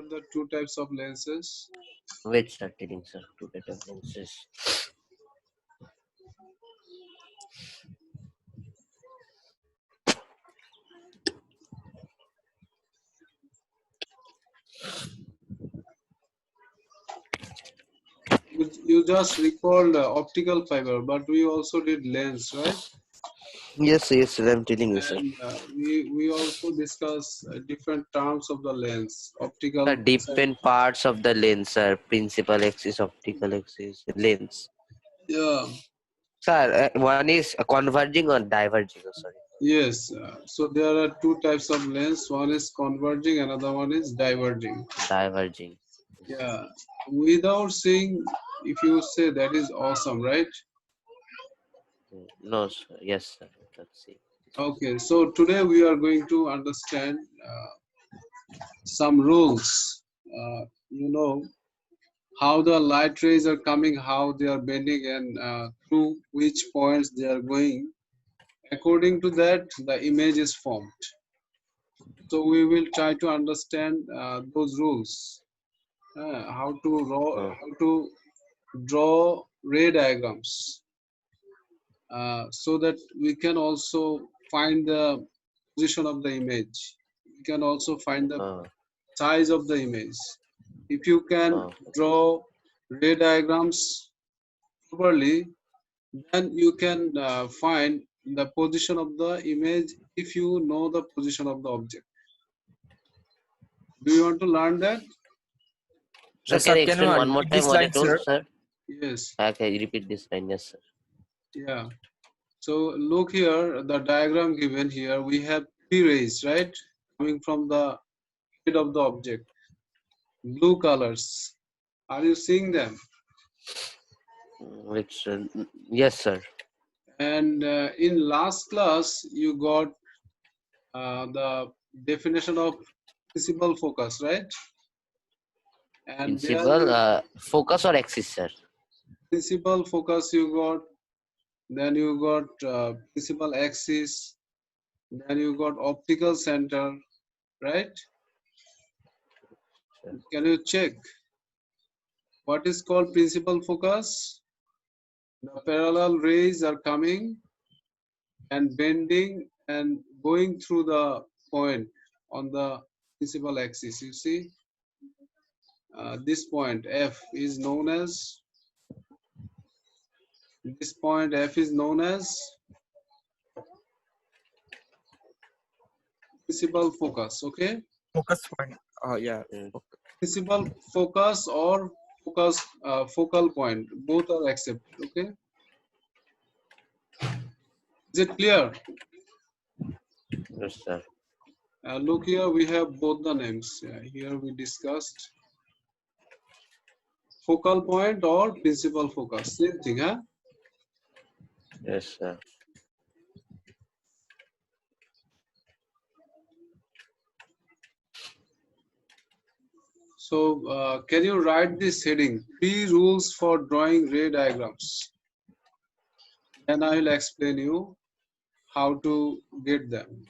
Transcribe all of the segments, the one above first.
the two types of lenses? Which are telling, sir? Two types of lenses. You just recalled optical fiber, but we also did lens, right? Yes, yes, sir, I'm telling you, sir. And we also discuss different terms of the lens, optical. The different parts of the lens, sir. Principal axis, optical axis, lens. Yeah. Sir, one is converging or diverging. Oh, sorry. Yes. So there are two types of lens. One is converging, another one is diverging. Diverging. Yeah. Without saying, if you say that is awesome, right? No, sir. Yes, sir. Let's see. Okay. So today we are going to understand some rules. You know how the light rays are coming, how they are bending, and through which points they are going. According to that, the image is formed. So we will try to understand those rules, how to draw ray diagrams, so that we can also find the position of the image. We can also find the size of the image. If you can draw ray diagrams properly, then you can find the position of the image if you know the position of the object. Do you want to learn that? Sir, can you explain one more time what I told, sir? Yes. Okay, repeat this line, yes, sir. Yeah. So look here, the diagram given here, we have three rays, right? Coming from the head of the object. Blue colors. Are you seeing them? Which, yes, sir. And in last class, you got the definition of principal focus, right? And there Principal focus or axis, sir? principal focus you got, then you got principal axis, then you got optical center, right? Can you check what is called principal focus? The parallel rays are coming and bending and going through the point on the principal axis. You see, this point F is known as, this point F is known as principal focus. Okay. Focus point. Oh yeah. Principal focus or focal point, both are accepted. Okay. Is it clear? Yes, sir. Look here, we have both the names. Here we discussed focal point or principal focus. Same thing, huh? Yes, sir. So, can you write this heading? 3 rules for drawing ray diagrams. Then I will explain you how to get them.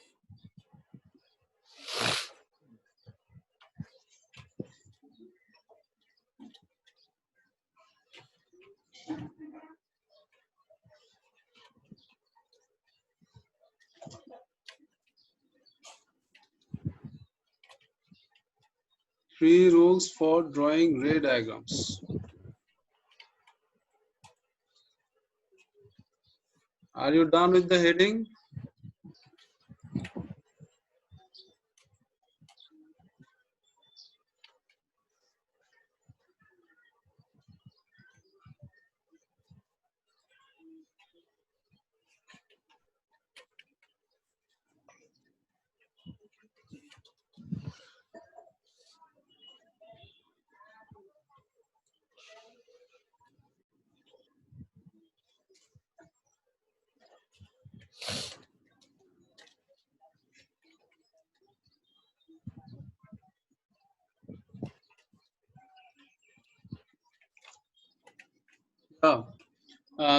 Three rules for drawing ray diagrams. Are you done with the heading?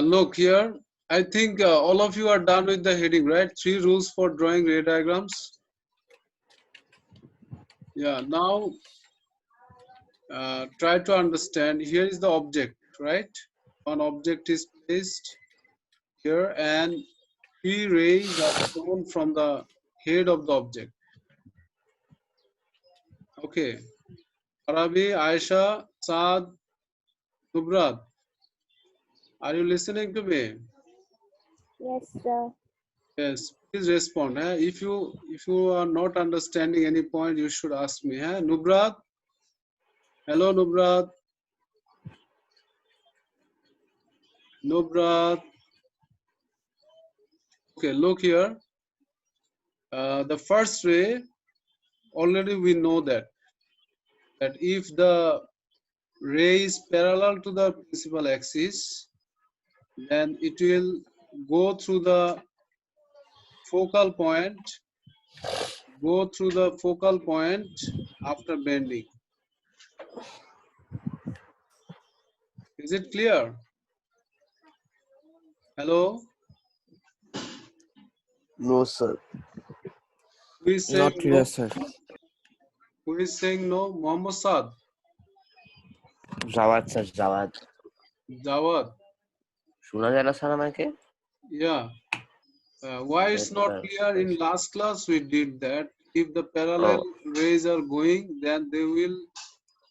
Look here. I think all of you are done with the heading, right? 3 rules for drawing ray diagrams. Yeah, now try to understand. Here is the object, right? One object is placed here and three rays are shown from the head of the object. Okay. Arabi, Aisha, Saad, Nubrat, are you listening to me? Yes, sir. Yes, please respond. If you are not understanding any point, you should ask me. Nubrat, hello Nubrat, Nubrat. Okay, look here. The first ray, already we know that if the ray is parallel to the principal axis, then it will go through the focal point, after bending. Is it clear? Hello? No, sir. Who is saying Not no? clear, sir. Who is saying no? Mohammad Saad, Jawad, sir, Jawad. Jawad. শোনা যায় না sir আমাকে? Yeah. Why it's not Yes, clear? In sir. last class we did that. If the parallel rays are going, then they will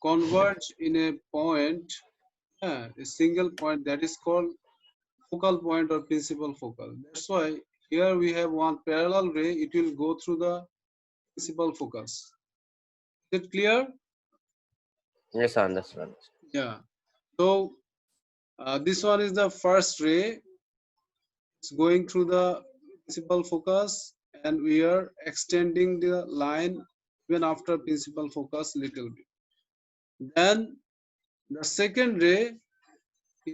converge in a point, a single point that is called focal point or principal focal. That's why here we have one parallel ray. It will go through the principal focus. Is it clear? Yes, I understand. Yeah. So this one is the first ray. It's going through the principal focus, and we are extending the line even after principal focus little bit. Then the second ray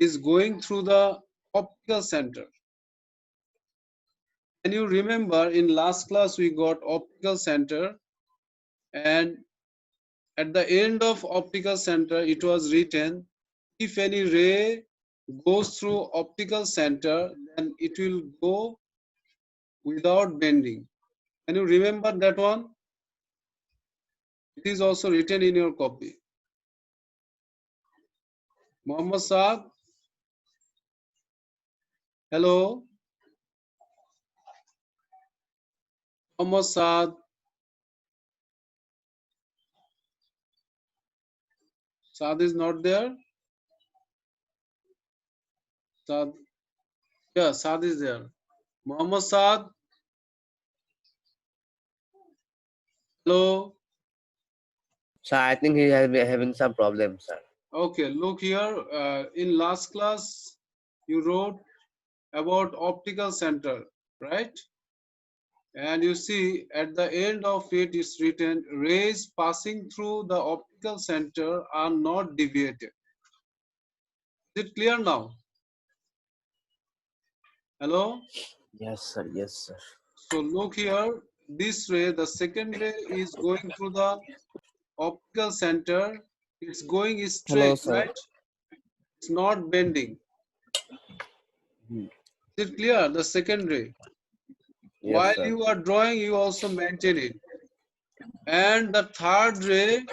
is going through the optical center. And you remember in last class we got optical center, and at the end of optical center it was written, if any ray goes through optical center, then it will go without bending. Can you remember that one? It is also written in your copy. Mohammad Saad, hello. Mohammad Saad, Saad is not there. Saad, yeah, Saad is there. Mohammad Saad, hello. So I think he has been having some problems, sir. Okay, look here. In last class, you wrote about optical center, right? And you see at the end of it is written, rays passing through the optical center are not deviated. Is it clear now? Hello? Yes, sir. Yes, sir. So look here, this ray, the second ray is going through the optical center. It's going Hello, straight, sir. right? It's not bending. Hmm. Is it clear? The second ray. Yes, While sir. you are drawing, you also maintain it. And the third ray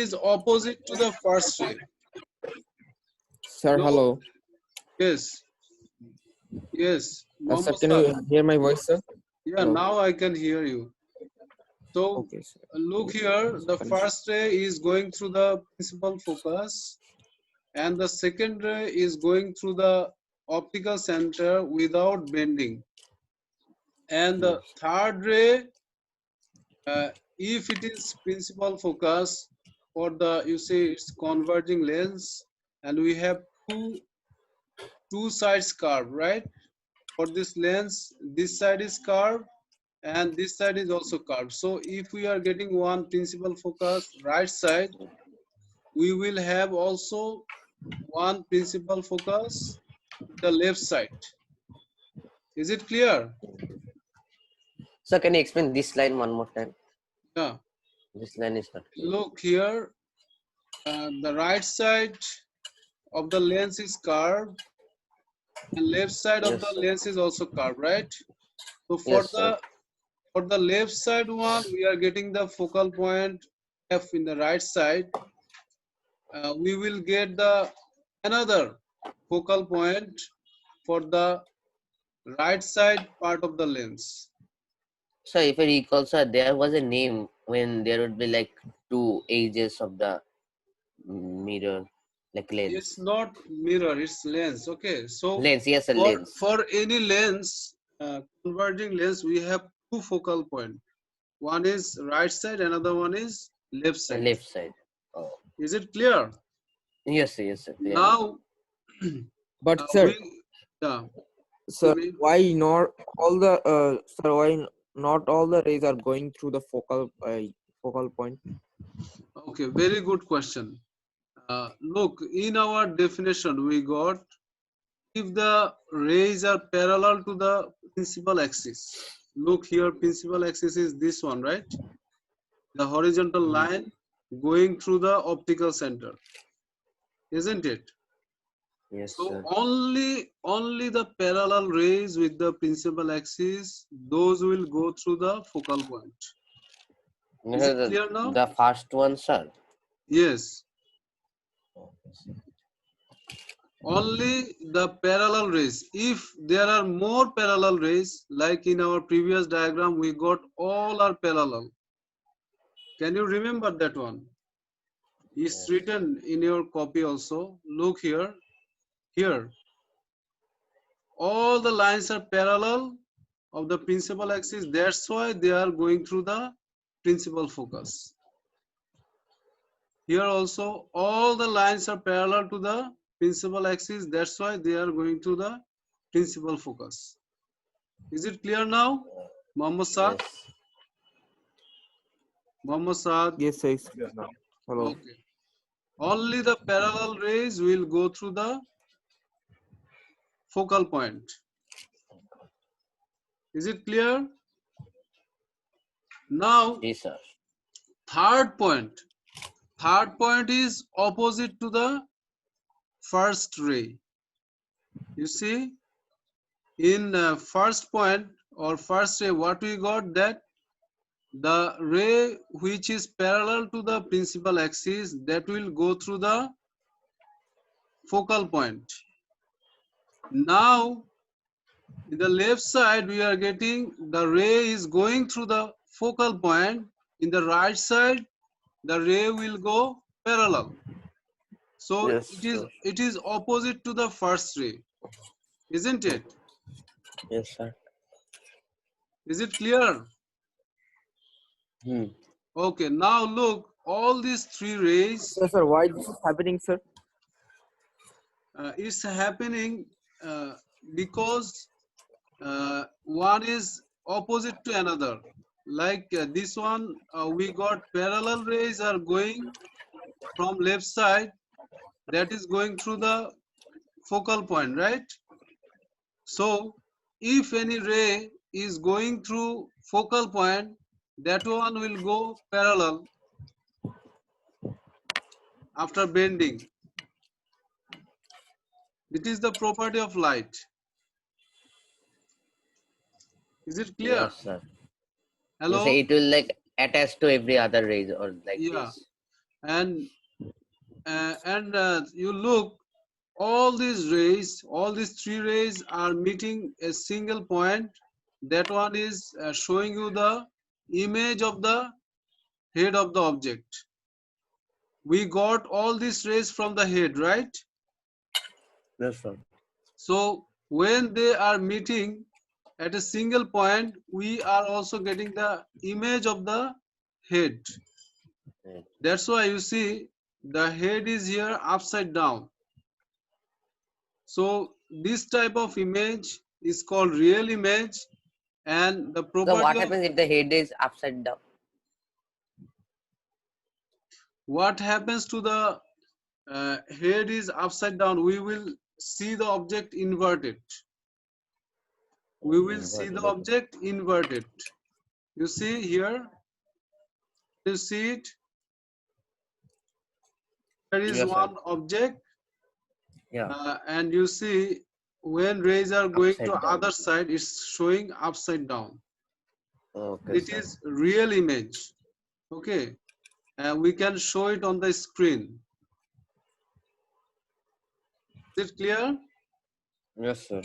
is opposite to the first ray. Sir, No? hello. Yes. Yes. Sir, Mohammad can Saad. you hear my voice, sir? Yeah, Hello. now I can hear you. So Okay, sir. look here, the first ray is going through the principal focus, and the second ray is going through the optical center without bending. And the third ray, if it is principal focus, for the, you see, it's converging lens, and we have two sides curved, right? For this lens, this side is curved and this side is also curved. So if we are getting one principal focus right side, we will have also one principal focus the left side. Is it clear? Sir, can you explain this line one more time? Yeah. This line is not clear. Look here, the right side of the lens is curved and left side of Yes, the sir. lens is also curved, right? So Yes, sir. for the left side one, we are getting the focal point F in the right side, we will get the another focal point for the right side part of the lens. So if I recall, sir, there was a name when there would be like two edges of the mirror, like It's lens. not mirror, it's lens. Okay, so Lens, yes, a for lens. for any lens, converging lens, we have two focal point. One is right side, another one is left The side. left side. Oh, Is it clear? yes, sir, yes, sir. Clearly. Now, But sir, yeah, tell sir, me. why not all the sir, why not all the rays are going through the focal point? Okay, very good question. Look, in our definition, we got if the rays are parallel to the principal axis. Look here, principal axis is this one, right? The horizontal line going through the optical center, isn't it? Yes, So sir. only the parallel rays with the principal axis, those will go through the focal point. Is it The, clear now? the first one, sir. Yes. Only the parallel rays. If there are more parallel rays, like in our previous diagram, we got all are parallel. Can you remember that one? It's Yes. written in your copy also. Look here. Here. All the lines are parallel of the principal axis. That's why they are going through the principal focus. Here also, all the lines are parallel to the principal axis. That's why they are going to the principal focus. Is it clear now, Mohammad Saad? Yes. Mohammad Saad. Yes, sir, it's clear now. Hello. Okay. Only the parallel rays will go through the focal point. Is it clear? Now, Yes, sir. third point. Third point is opposite to the first ray. You see, in first point or first ray, what we got that the ray which is parallel to the principal axis that will go through the focal point. Now, in the left side, we are getting the ray is going through the focal point. In the right side, the ray will go parallel. So Yes, sir. it is opposite to the first ray, isn't it? Yes, sir. Is it clear? Hmm. Okay, now look, all these three rays, Sir, why this is happening, sir? it's happening because one is opposite to another. Like this one, we got parallel rays are going from left side, that is going through the focal point, right? So if any ray is going through focal point, that one will go parallel after bending. It is the property of light. Is it clear? Yes, sir. You Hello? say it will like attach to every other rays or like Yeah. this. And you look, all these rays, all these three rays are meeting a single point. That one is showing you the image of the head of the object. We got all these rays from the head, right? Yes, sir. So when they are meeting at a single point, we are also getting the image of the head. Right. That's why you see the head is here upside down. So this type of image is called real image, and the So what property of happens if the head is upside down? what happens to the head is upside down, we will see the object inverted. We will see the Inverted, okay. object inverted. You see here, you see it. There is Yes, sir. one object, Yeah. and you see when rays are going to Upside down. other side, it's showing upside down. Okay, It sir. is real image. Okay. and we can show it on the screen. Is it clear? Yes, sir.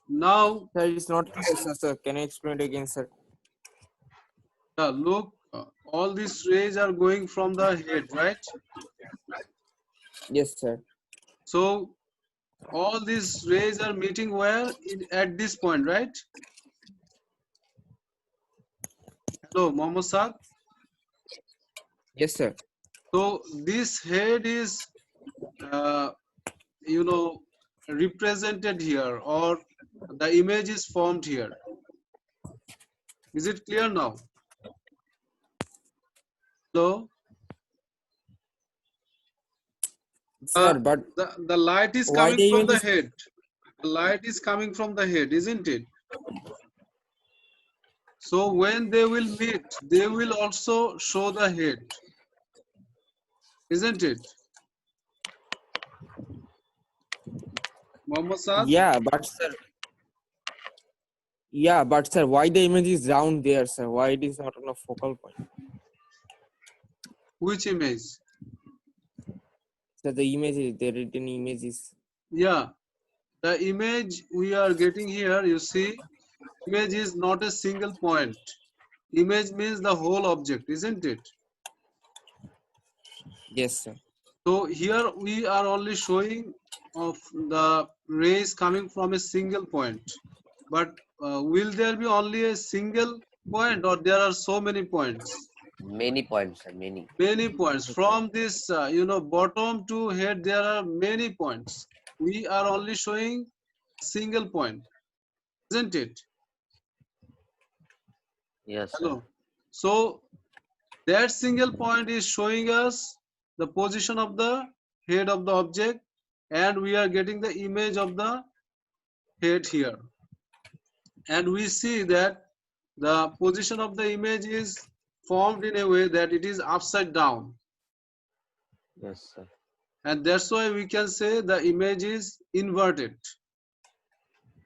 Now, Sir, it's not clear, sir. Can you explain it again, sir? look, all these rays are going from the head, right? Yes, sir. So all these rays are meeting where? At this point, right? Hello, Mohammed Saad. Yes, sir. So this head is, uh, you know, represented here, or the image is formed here. Is it clear now? Hello. Sir, but The light is why coming the from image the is head. The light is coming from the head, isn't it? So when they will meet, they will also show the head, isn't it? Mohammed Saad, but sir, why the image is down there, sir? Why it is not on a focal point? which image? So the image is the written image is Yeah, the image we are getting here, you see, image is not a single point. Image means the whole object, isn't it? yes, sir. So here we are only showing of the rays coming from a single point. But will there be only a single point, or there are so many points? Many points, sir. Many. Many points. From this, bottom to head, there are many points. We are only showing single point, isn't it? Yes, sir. Hello. So that single point is showing us the position of the head of the object, and we are getting the image of the head here. And we see that the position of the image is formed in a way that it is upside down. Yes, sir. And that's why we can say the image is inverted.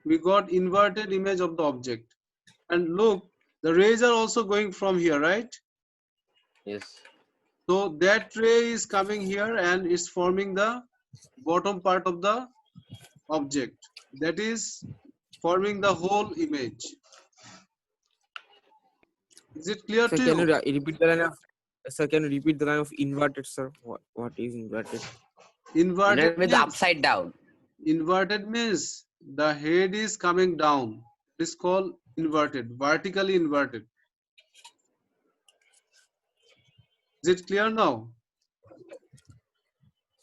We got inverted image of the object. And look, the rays are also going from here, right? Yes. So that ray is coming here and it's forming the bottom part of the object. That is forming the whole image. Is it clear Sir, to can you you? repeat the line of sir? Can you repeat the line of inverted, sir? What is inverted? Inverted Inverted means means upside down. the head is coming down. It's called inverted, vertically inverted. Is it clear now?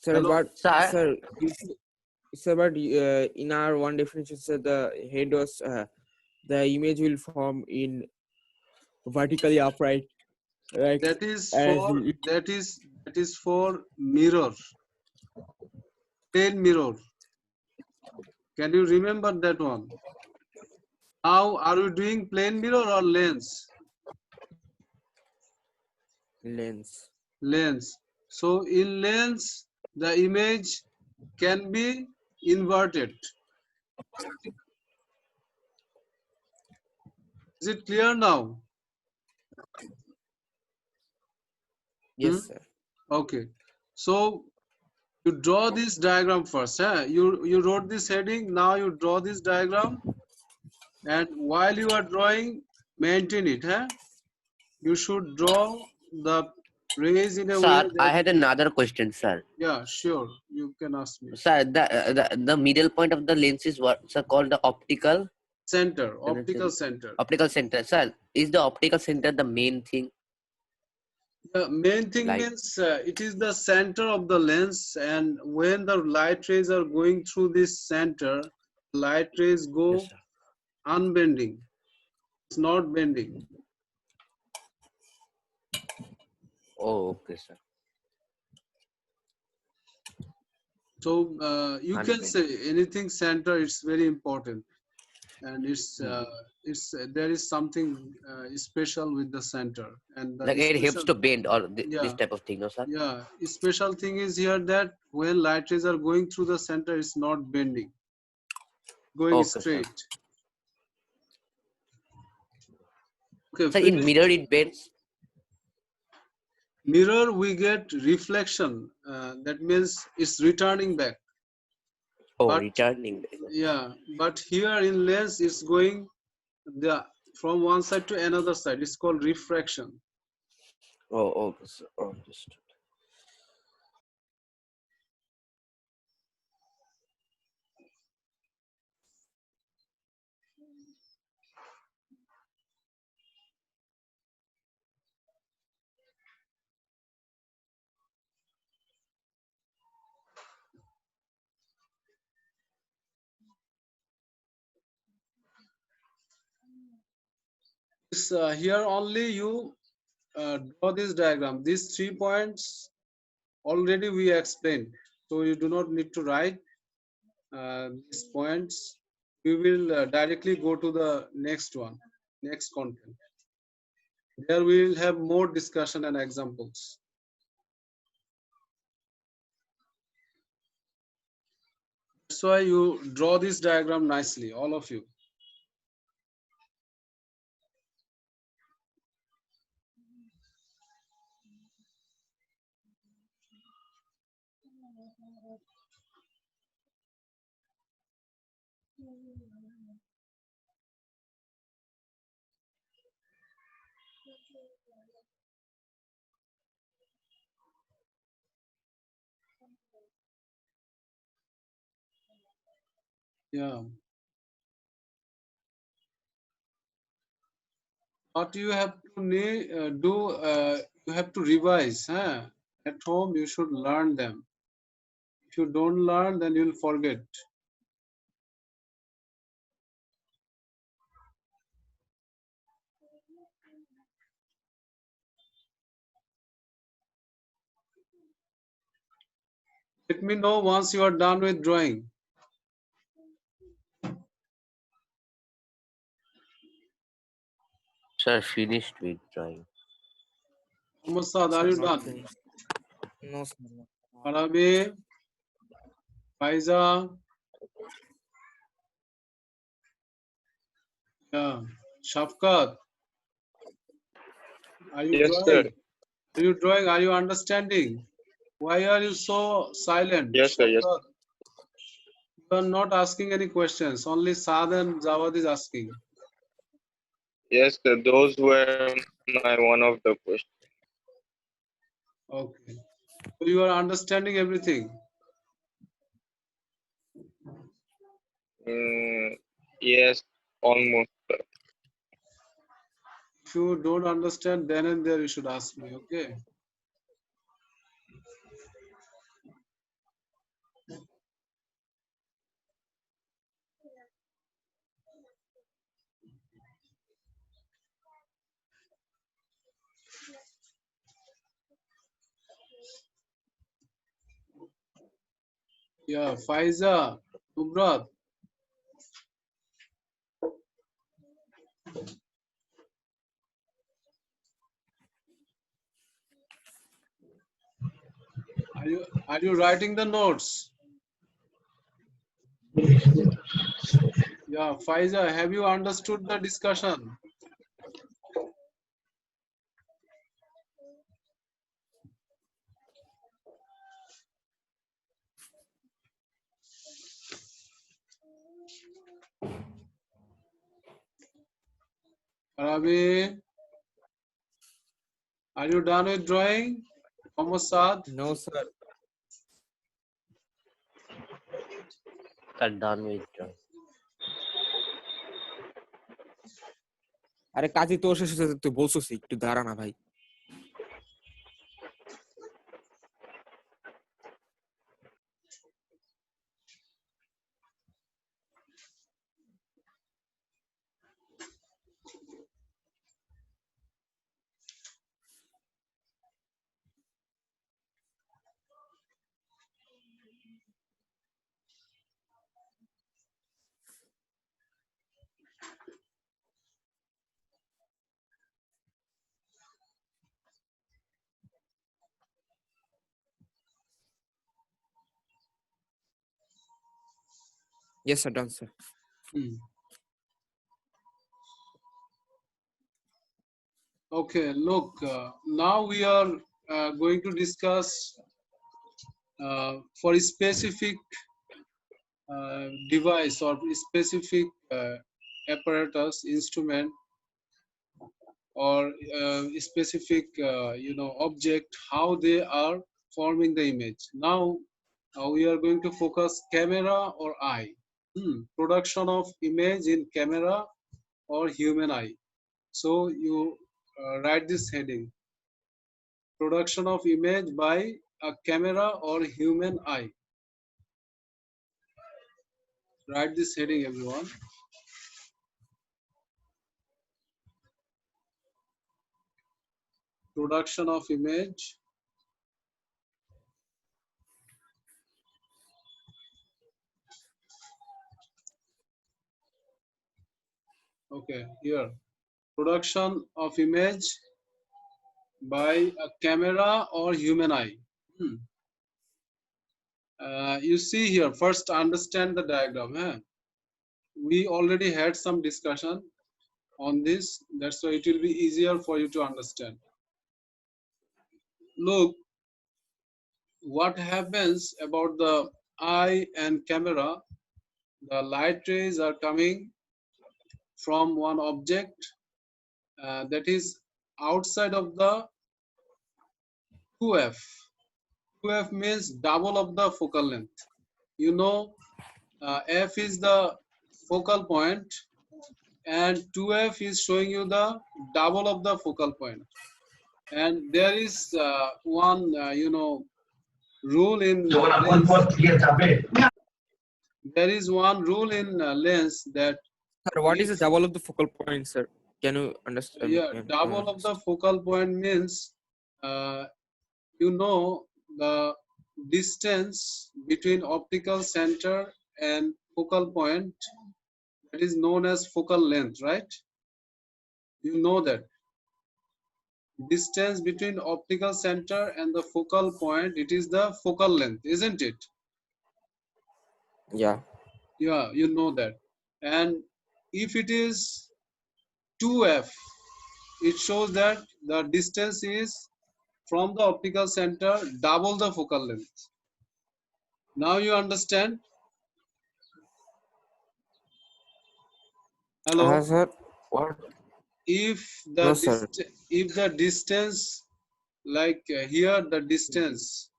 Sir, Hello? but Sir, sir, sir, but in our one definition, sir, the head was the image will form in vertically upright, like That is as for mirror, plane mirror. Can you remember that one? Now, are we doing plane mirror or lens? lens. Lens. So in lens, the image can be inverted. Is it clear now? Yes, sir. Okay. So you draw this diagram first. You wrote this heading. Now you draw this diagram, and while you are drawing, maintain it. You should draw the rays in a way sir, I that had it is. another question, sir. Yeah, sure. You can ask me. Sir, the middle point of the lens is what, sir, called the optical Center, optical center. optical center. Sir, is the optical center the main thing? The main thing Like, means it is the center of the lens, and when the light rays are going through this center, light rays yes, go sir. unbending. It's not bending. Oh, okay, sir. So you can Unbending. say anything center. It's very important, and there is something special with the center, and Like the it helps special, to bend or this yeah, type of thing, no, sir? yeah. Special thing is here that when light rays are going through the center, it's not bending, going Okay, sir. straight. Okay, So in finish. mirror it bends. Mirror, we get reflection. That means it's returning back. Oh, But returning. yeah, but here in lens, it's going the from one side to another side. It's called refraction. Oh, okay, so understood. Here only you draw this diagram. These 3 points already we explained, so you do not need to write these points. We will directly go to the next one, next content. There we will have more discussion and examples. That's why you draw this diagram nicely, all of you. Yeah. What you have to do, you have to revise. Huh? At home, you should learn them. If you don't learn, then you'll forget. Let me know once you are done with drawing. Sir, finished with drawing. Mohammad, are Sir, you not done? finished. No, sir. No. Arabi, Faiza, yeah. Shafkat, are you Yes, sir. drawing? Are you drawing? Are you understanding? Why are you so silent? Yes, sir. Yes. Shafkat, you are not asking any questions. Only Saad and Jawad is asking. Yes, sir. Those were my one of the questions. Okay. So you are understanding everything. Mm, yes, almost, sir. If you don't understand, then and there you should ask me. Okay. Yeah. Faiza, Nubrat, are you writing the notes? Yeah. Faiza, have you understood the discussion? Arabi, are you done with drawing? Mohammad Saad? No, sir. Sir, done with drawing. আরে কাজী তোর শেষ হচ্ছে, তুই বলছিস একটু দাঁড়া না ভাই। Yes, sir. Done, sir. Hmm. Okay, look, now we are going to discuss for a specific device or specific apparatus, instrument, or specific object, how they are forming the image. Now we are going to focus camera or eye. Production of image in camera or human eye. So you write this heading: production of image by a camera or human eye. Write this heading, everyone. Production of image okay, here. Production of image by a camera or human eye. You see here, first understand the diagram. We already had some discussion on this. That's why it will be easier for you to understand. Look, what happens about the eye and camera. The light rays are coming from one object that is outside of the 2f. 2f means double of the focal length. You know, f is the focal point and 2f is showing you the double of the focal point. And there is one rule in lens. There is one rule in lens that Sir, what is the double of the focal point, sir? Can you understand? yeah, double of the focal point means the distance between optical center and focal point, that is known as focal length, right? You know that distance between optical center and the focal point, it is the focal length, isn't it? Yeah. Yeah, you know that. And if it is 2f, it shows that the distance is from the optical center double the focal length. Now you understand? Hello? Sir, what? If the No, sir. if the distance, like here, the distance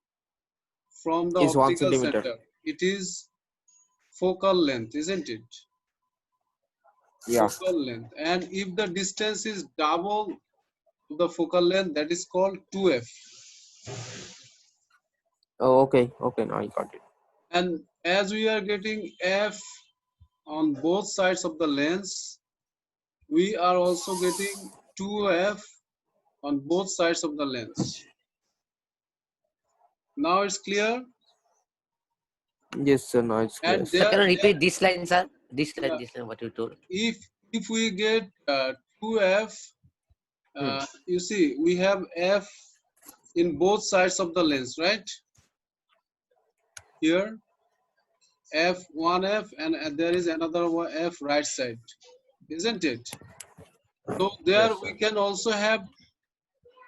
from the Is 1 optical centimeter. center, it is focal length, isn't it? Yeah. Focal length. And if the distance is double the focal length, that is called 2f. Oh, okay. Okay, now I got it. And as we are getting f on both sides of the lens, we are also getting 2f on both sides of the lens. Now it's clear? Yes, sir. Now it's clear. And Sir, can you repeat this line, sir? This line, what you told. if we get 2f, you see, we have f in both sides of the lens, right? Here, f, one f, and there is another one f right side, isn't it? So there Yes, we can also have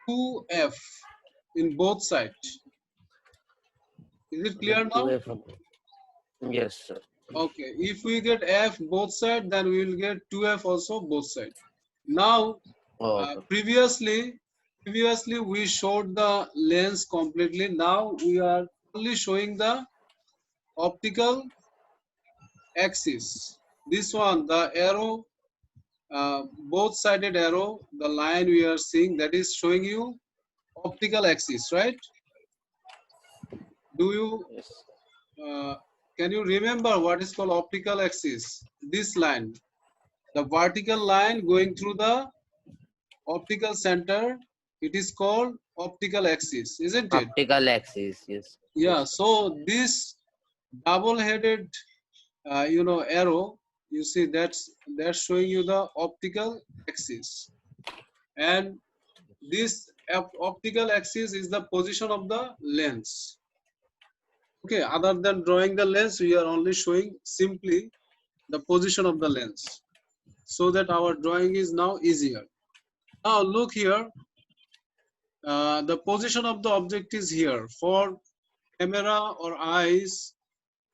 2f in both sides. Is it clear now? Yes, sir. Okay, if we get f both sides, then we will get 2f also both sides. Now, previously we showed the lens completely. Now we are only showing the optical axis. This one, the arrow, both sided arrow, the line we are seeing, that is showing you optical axis, right? Do you can you remember what is called optical axis? This line, the vertical line going through the optical center, it is called optical axis, isn't it? Optical axis, yes. Yeah. Yes. So this double-headed, arrow, you see that's showing you the optical axis, and this optical axis is the position of the lens. Okay. Other than drawing the lens, we are only showing simply the position of the lens, so that our drawing is now easier. Now look here. the position of the object is here. For camera or eyes,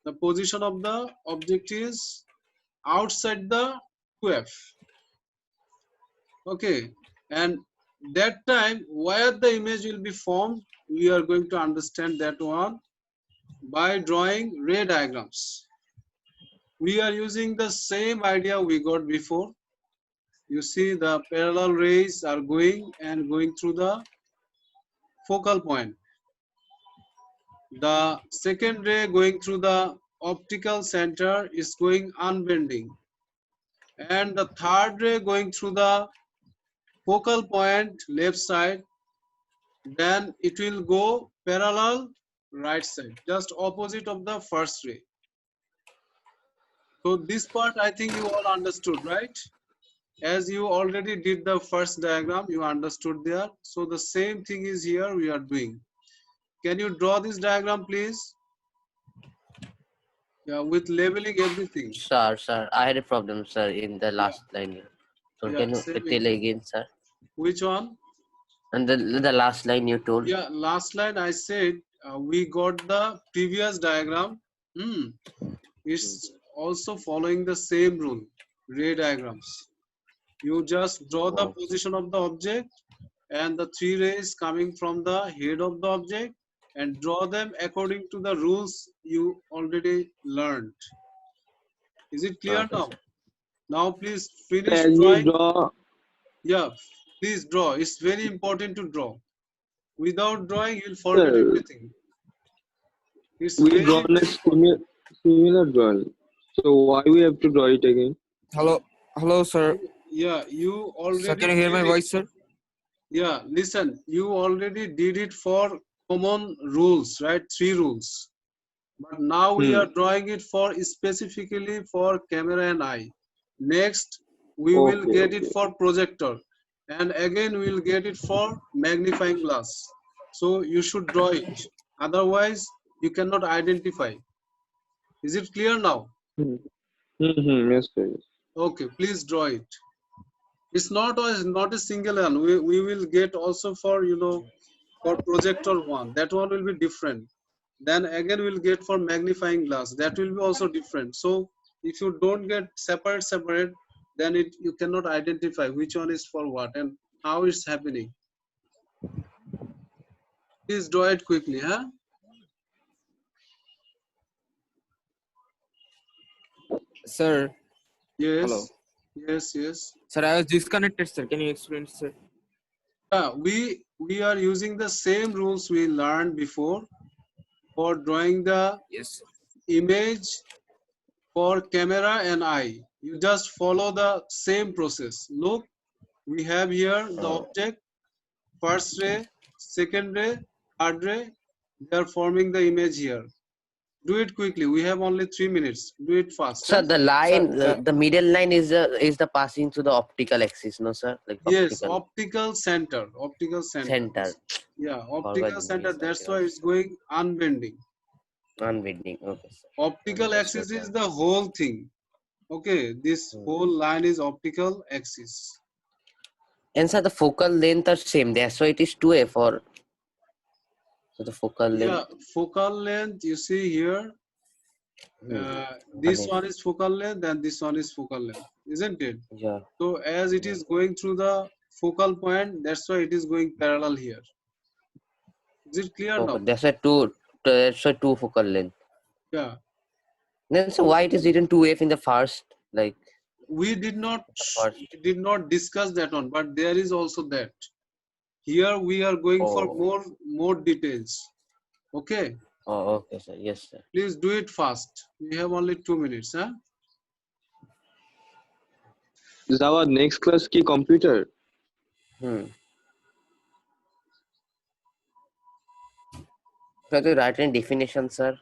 the position of the object is outside the 2F. Okay, and that time where the image will be formed, we are going to understand that one by drawing ray diagrams. We are using the same idea we got before. You see the parallel rays are going and going through the focal point. The second ray going through the optical center is going unbending. And the third ray going through the focal point left side, then it will go parallel right side, just opposite of the first ray. So this part I think you all understood, right? As you already did the first diagram, you understood there. So the same thing is here we are doing. Can you draw this diagram, please? Yeah, with labeling everything. Sir, I had a problem, sir, in the Yeah, last line. So yeah, can you same tell here. again, sir? Which one? And the last line you told. Yeah, last line I said we got the previous diagram. It's also following the same rule, ray diagrams. You just draw the Oh, position of the object and the three rays coming from the head of the object and draw them according to the rules you already learned. Is it clear okay, now? sir. Now please finish Can we drawing. draw? Yeah, please draw. It's very important to draw. Without drawing, you'll forget Sir, everything. It's we very, drawn a very important. similar drawing. So why we have to draw it again? Hello, sir. Yeah, you Sir, already can you hear my did it. voice, sir? Yeah, listen, you already did it for common rules, right? 3 rules. But now we are drawing it for specifically for camera and eye. Next, we will Okay, get it okay. for projector. And again, we will get it for magnifying glass. So you should draw it. Otherwise, you cannot identify. Is it clear now? Hmm. Yes, sir. Yes. Okay, please draw it. It's not a single one. We will get also for for projector one. That one will be different. Then again we'll get for magnifying glass. That will be also different. So if you don't get separate, then you cannot identify which one is for what and how it's happening. Please draw it quickly, huh? Sir, hello. Yes, yes. Sir, I was disconnected, sir. Can you explain, sir? Yeah, we are using the same rules we learned before for drawing the Yes. image for camera and eye. You just follow the same process. Look, we have here the object, first ray, second ray, third ray. They are forming the image here. Do it quickly. We have only 3 minutes. Do it fast. Sir, Huh? the Sir, line, the middle line is the passing to the optical axis, no, sir? Like Yes, optical optical center. Optical center. center. Yeah, Forgot optical the name. center. That's why it's going unbending. Unbending. Okay, sir. Optical Understood, axis is sir. the whole thing. Okay, this whole line is optical axis. And sir, the focal length are same. That's why it is 2F or so the focal Yeah, length. focal length, you see here, this Again. one is focal length and this one is focal length, isn't it? Yeah. So as it is going through the focal point, that's why it is going parallel here. Is it clear Okay. now? That's why two focal length. Yeah. Then so why it is written 2F in the first, like We did not first? discuss that one, but there is also that. Here we are going for Oh. more details. Okay. Oh, okay, sir. Yes, sir. Please do it fast. We have only 2 minutes, huh? Is our next class key computer? So to write in definition, sir.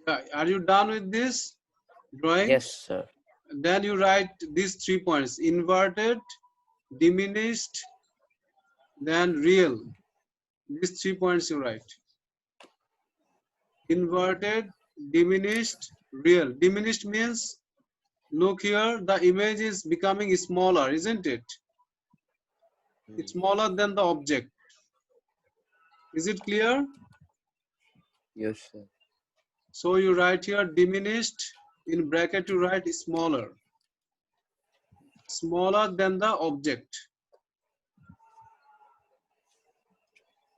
Yeah. Are you done with this drawing? Yes, sir. Then you write these 3 points: inverted, diminished, then real. These 3 points you write. Inverted, diminished, real. Diminished means, look here, the image is becoming smaller, isn't it? It's smaller than the object. Is it clear? Yes, sir. So you write here diminished, in bracket you write smaller. Smaller than the object.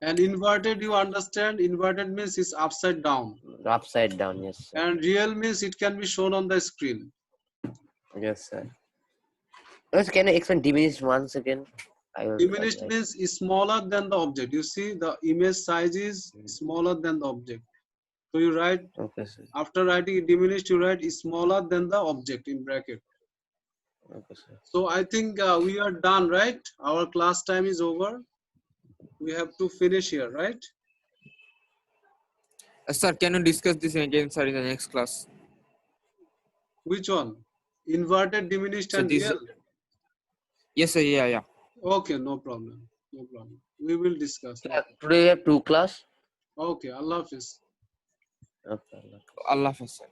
And inverted, you understand? Inverted means it's upside down. Upside down, yes, sir. And real means it can be shown on the screen. Yes, sir. Yes, can you explain diminished once again? Diminished means is smaller than the object. You see, the image size is smaller than the object. So you write, Okay, sir. after writing diminished, you write is smaller than the object in bracket. Okay, sir. So I think we are done, right? Our class time is over. We have to finish here, right? Sir, can you discuss this again, sir, in the next class? Which one? Inverted, diminished, So and this, real? yes, sir, yeah. Okay, no problem. No problem. We will discuss. Sir, today we have 2 class. Okay, Allah Hafiz. Okay. Allah Hafiz, sir.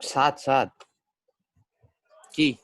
7. Ki?